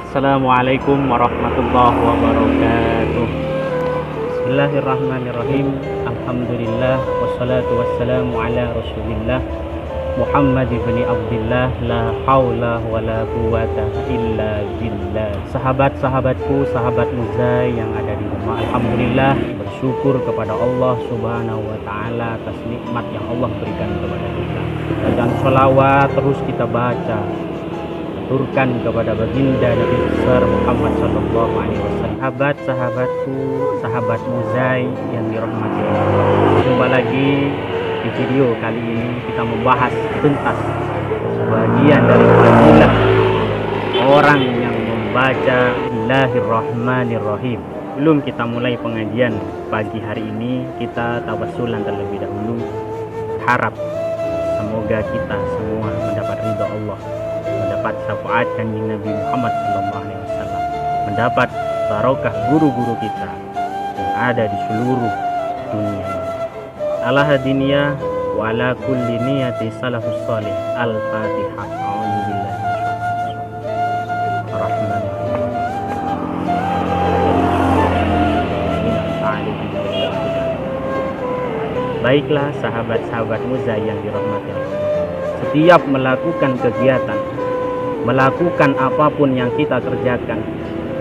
Assalamualaikum warahmatullahi wabarakatuh. Bismillahirrahmanirrahim. Alhamdulillah wassalatu wassalamu ala Rasulillah Muhammad ibn Abdullah, la haula wala quwata illa billah. Sahabat-sahabatku, sahabat Muzai yang ada di rumah, alhamdulillah bersyukur kepada Allah Subhanahu wa taala atas nikmat yang Allah berikan kepada kita. Dan sholawat terus kita baca, aturkan kepada baginda Nabi besar Muhammad sallallahu alaihi wasallam. Sahabat-sahabatku, sahabat Muzai yang dirahmati Allah. Jumpa lagi di video kali ini, kita membahas tuntas sebagian dari fadilah orang yang membaca Bismillahirrahmanirrahim. Sebelum kita mulai pengajian pagi hari ini, kita tawassulan terlebih dahulu. Harap semoga kita semua mendapat ridha Allah, mendapat syafaat kanjeng Nabi Muhammad SAW, mendapat barokah guru-guru kita yang ada di seluruh dunia ini. Ala hadiniyah wa ala kulli niyati salafus salih. Al-Fatihah. A'udzubillahi minasyaitonir. Baiklah sahabat-sahabat Muzai yang dirahmati Allah. Setiap melakukan kegiatan, melakukan apapun yang kita kerjakan,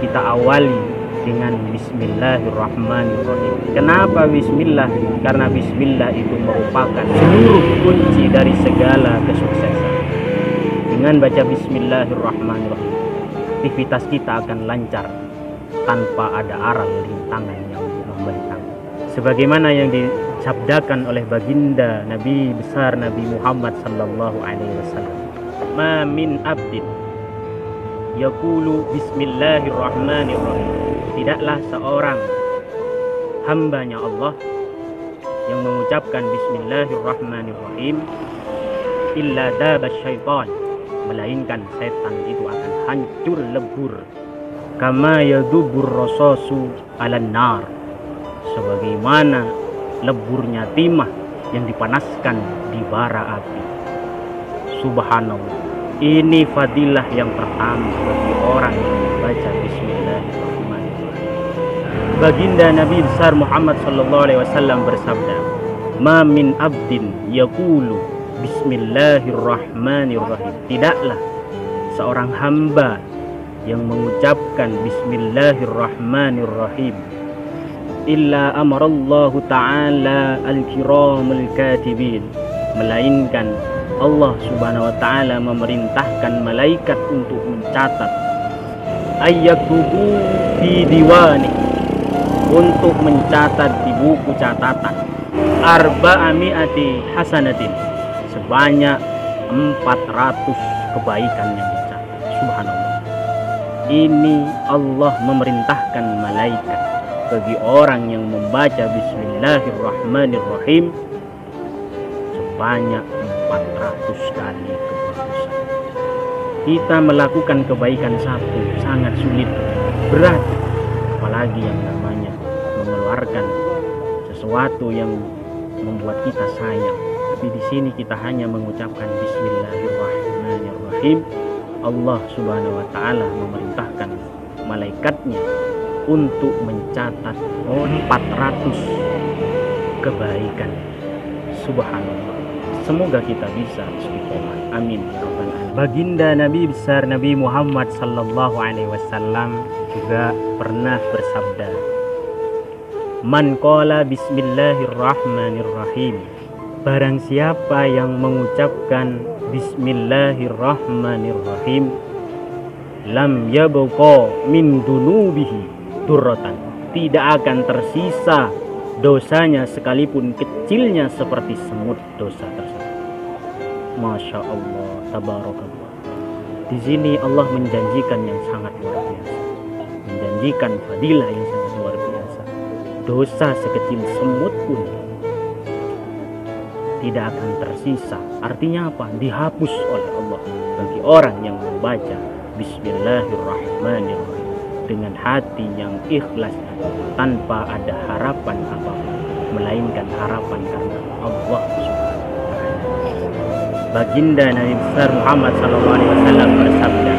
kita awali dengan Bismillahirrahmanirrahim. Kenapa Bismillah? Karena Bismillah itu merupakan seluruh kunci dari segala kesuksesan. Dengan baca Bismillahirrahmanirrahim, aktivitas kita akan lancar tanpa ada aral rintangan yang membentang. Sebagaimana yang disabdakan oleh baginda Nabi besar Nabi Muhammad sallallahu alaihi wasallam, "Ma min abdin yaqulu Bismillahirrahmanirrahim." Tidaklah seorang hambanya Allah yang mengucapkan Bismillahirrahmanirrahim illa daba syaitan, melainkan setan itu akan hancur lebur, kama yadubur rasasu ala nar, sebagaimana leburnya timah yang dipanaskan di bara api. Subhanallah, ini fadilah yang pertama bagi orang yang membaca Bismillahirrahmanirrahim. Baginda Nabi besar Muhammad sallallahu alaihi wasallam bersabda, "Ma min abdin yaqulu Bismillahirrahmanirrahim." Tidaklah seorang hamba yang mengucapkan Bismillahirrahmanirrahim illa amarallahu ta'ala al-kiramul katibin, melainkan Allah subhanahu wa ta'ala memerintahkan malaikat untuk mencatat, ayyaktubu fi diwani, untuk mencatat di buku catatan, arba'ami'ati hasanatin, sebanyak 400 kebaikan yang dicatat. Subhanallah, ini Allah memerintahkan malaikat bagi orang yang membaca Bismillahirrahmanirrahim sebanyak 400 kali kebagusan. Kita melakukan kebaikan satu sangat sulit, berat, apalagi yang namanya mengeluarkan sesuatu yang membuat kita sayang. Tapi di sini kita hanya mengucapkan Bismillahirrahmanirrahim. Allah subhanahu wa ta'ala memerintahkan malaikatnya untuk mencatat 400 kebaikan. Subhanallah, semoga kita bisa istiqomah. Amin ya rabbal alamin. Baginda Nabi besar Nabi Muhammad sallallahu alaihi wasallam juga pernah bersabda, "Man qala Bismillahirrahmanirrahim." Barang siapa yang mengucapkan Bismillahirrahmanirrahim, lam yabqa min dunubihi durratan, tidak akan tersisa dosanya sekalipun kecilnya seperti semut dosa tersebut. Masya Allah, tabarakallah. Di sini Allah menjanjikan yang sangat luar biasa, menjanjikan fadilah yang sangat luar biasa. Dosa sekecil semut pun tidak akan tersisa. Artinya apa? Dihapus oleh Allah bagi orang yang membaca Bismillahirrahmanirrahim dengan hati yang ikhlas, tanpa ada harapan apapun, melainkan harapan karena Allah Subhanahu wa ta'ala. Baginda Nabi besar Muhammad SAW bersabda,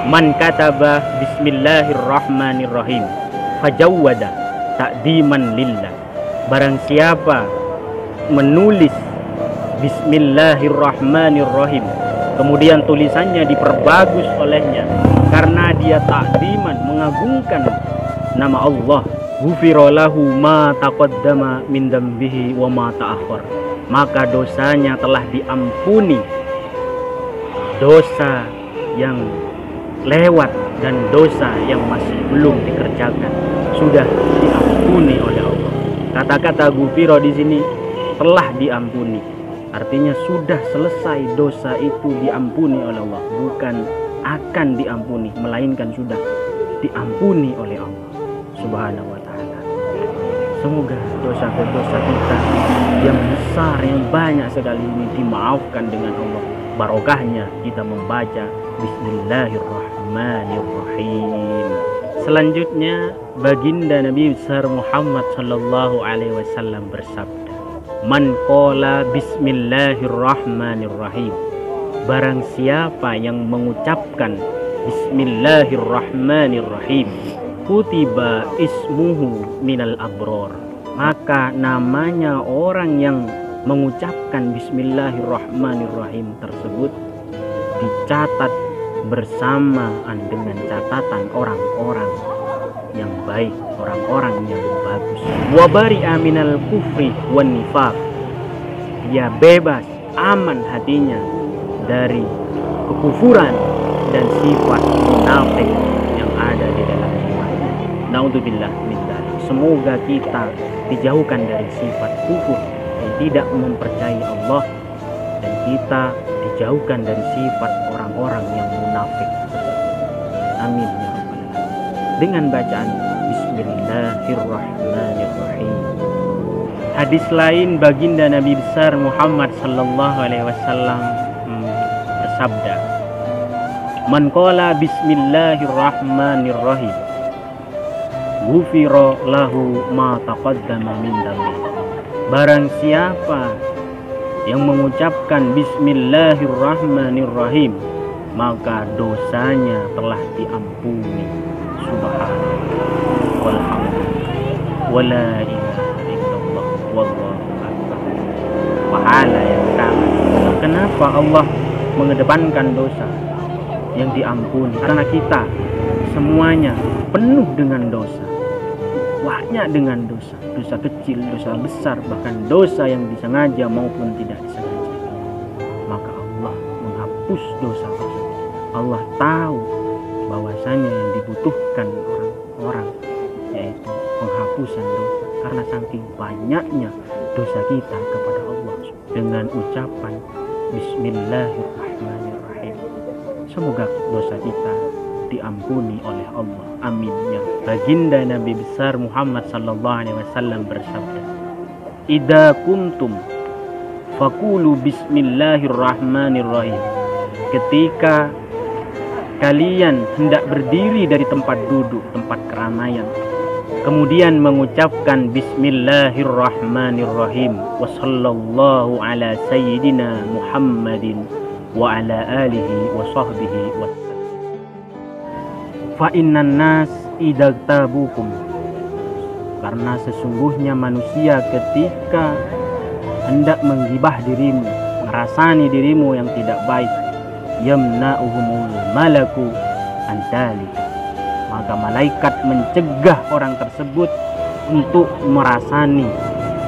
Man kataba bismillahirrahmanirrahim fajawwada ta'diman lillah. Barang siapa menulis bismillahirrahmanirrahim, kemudian tulisannya diperbagus olehnya karena dia ta'diman, mengagungkan nama Allah, ghufira lahu ma taqaddama min dzambihi wa ma ta'akhkhar, maka dosanya telah diampuni, dosa yang lewat dan dosa yang masih belum dikerjakan sudah diampuni oleh Allah. Kata-kata ghufira di sini telah diampuni, artinya sudah selesai, dosa itu diampuni oleh Allah, bukan akan diampuni, melainkan sudah diampuni oleh Allah Subhanahu wa ta'ala. Semoga dosa-dosa kita yang besar, yang banyak sekali ini dimaafkan dengan Allah. Barokahnya kita membaca Bismillahirrahmanirrahim. Selanjutnya baginda Nabi besar Muhammad sallallahu alaihi wasallam bersabda, Man qala bismillahirrahmanirrahim, barang siapa yang mengucapkan bismillahirrahmanirrahim, kutiba ismuhu minal abror, maka namanya orang yang mengucapkan bismillahirrahmanirrahim tersebut dicatat bersamaan dengan catatan orang-orang yang baik, orang-orang yang bagus. Wa bari'a minal kufri wan nifaq, dia bebas, aman hatinya dari kekufuran dan sifat munafik yang ada di dalam jiwanya. Naudzubillah min dzalik. Semoga kita dijauhkan dari sifat kufur yang tidak mempercayai Allah, dan kita dijauhkan dari sifat orang-orang yang munafik. Amin ya rabbal alamin. Dengan bacaan Bismillahirrahmanirrahim. Hadis lain baginda Nabi besar Muhammad sallallahu alaihi wasallam bersabda, Man qala bismillahirrahmanirrahim, ghufira lahu ma taqaddama min dzambi. Barang siapa yang mengucapkan bismillahirrahmanirrahim, maka dosanya telah diampuni. Subhanallah walhamdulillah wala ilaha illallah wallahu akbar. Pahala yang sama. Kenapa Allah mengedepankan dosa yang diampuni? Karena kita semuanya penuh dengan dosa, banyak dengan dosa, dosa kecil, dosa besar, bahkan dosa yang disengaja maupun tidak disengaja. Maka Allah menghapus dosa tersebut. Allah tahu bahwasanya yang dibutuhkan orang-orang yaitu penghapusan dosa, karena saking banyaknya dosa kita kepada Allah. Dengan ucapan Bismillahirrahmanirrahim, semoga dosa kita diampuni oleh Allah. Amin ya. Baginda Nabi besar Muhammad sallallahu alaihi wasallam bersabda, Idza kuntum faqulu bismillahirrahmanirrahim. Ketika kalian hendak berdiri dari tempat duduk, tempat keramaian, kemudian mengucapkan bismillahirrahmanirrahim, wa sallallahu ala sayyidina Muhammadin wa ala alihi wa sahbihi wa fa innan nas idagtabukum, karena sesungguhnya manusia ketika hendak menggibah dirimu, merasani dirimu yang tidak baik, yamna'uhumul malaku antalik, maka malaikat mencegah orang tersebut untuk merasani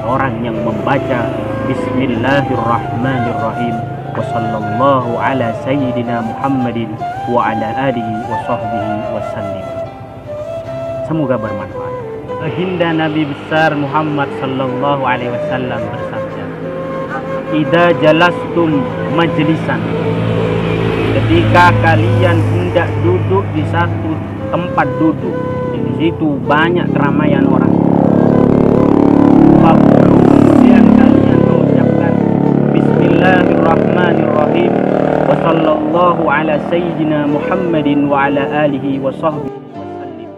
orang yang membaca Bismillahirrahmanirrahim, wa sallallahu ala sayyidina Muhammadin wa ala alihi wa sahbihi wasallim. Semoga bermanfaat. Baginda Nabi besar Muhammad sallallahu alaihi wasallam bersabda, Idza jalastum majlisan, ketika kalian hendak duduk di satu tempat duduk, di situ banyak keramaian orang, kemudian kalian mengucapkan Bismillahirrahmanirrahim, wa sallallahu ala sayyidina Muhammadin wa ala alihi wa sahbihi wasallim.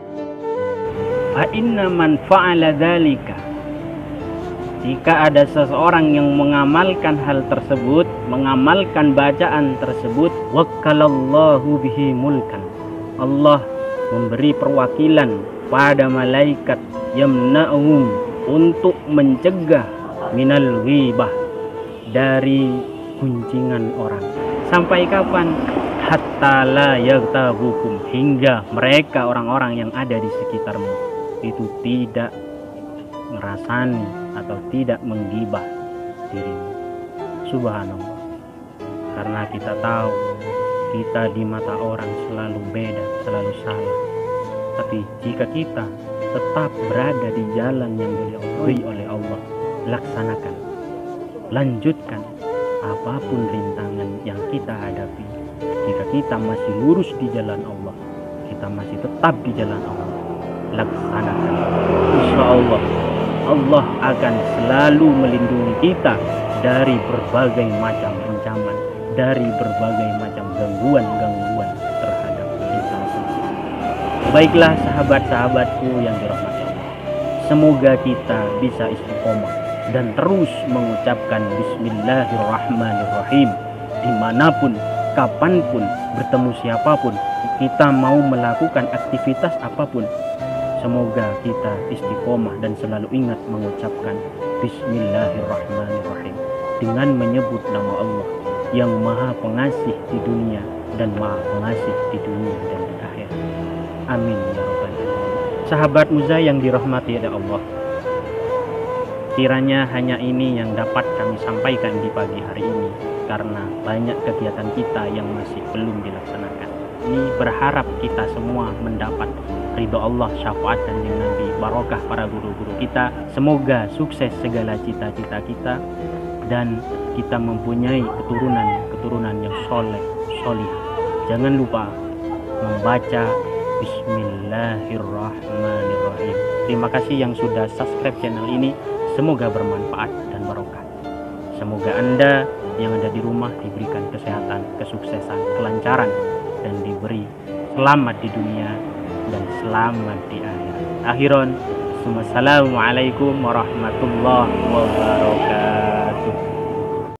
Fa inna man fa'ala dzalika, jika ada seseorang yang mengamalkan hal tersebut, mengamalkan bacaan tersebut, wakkalallahu bihi mulkan, Allah memberi perwakilan pada malaikat yamna'um untuk mencegah minal ghibah, dari guncingan orang. Sampai kapan? Hatta la yaghtabukum, hingga mereka orang-orang yang ada di sekitarmu itu tidak merasani atau tidak menggibah dirimu. Subhanallah. Karena kita tahu kita di mata orang selalu beda, selalu salah. Tapi jika kita tetap berada di jalan yang diridhoi oleh Allah, laksanakan, lanjutkan apapun rintangan yang kita hadapi. Jika kita masih lurus di jalan Allah, kita masih tetap di jalan Allah, laksanakan. Insya Allah, Allah akan selalu melindungi kita dari berbagai macam ancaman, dari berbagai macam gangguan-gangguan terhadap kita. Baiklah sahabat-sahabatku yang dirahmati Allah, semoga kita bisa istiqomah dan terus mengucapkan Bismillahirrahmanirrahim dimanapun, kapanpun, bertemu siapapun, kita mau melakukan aktivitas apapun. Semoga kita istiqomah dan selalu ingat mengucapkan Bismillahirrahmanirrahim dengan menyebut nama Allah yang maha pengasih di dunia dan maha pengasih di dunia dan di akhirat. Amin ya rabbal alamin. Sahabat Muza yang dirahmati oleh Allah, kiranya hanya ini yang dapat kami sampaikan di pagi hari ini, karena banyak kegiatan kita yang masih belum dilaksanakan. Ini berharap kita semua mendapat ridho Allah, syafaat dan Nabi, barokah para guru-guru kita. Semoga sukses segala cita-cita kita dan kita mempunyai keturunan yang soleh, solih. Jangan lupa membaca Bismillahirrahmanirrahim. Terima kasih yang sudah subscribe channel ini. Semoga bermanfaat dan barokah. Semoga Anda yang ada di rumah diberikan kesehatan, kesuksesan, kelancaran, dan diberi selamat di dunia dan selamat di akhirat. Akhiron, assalamualaikum warahmatullahi wabarakatuh.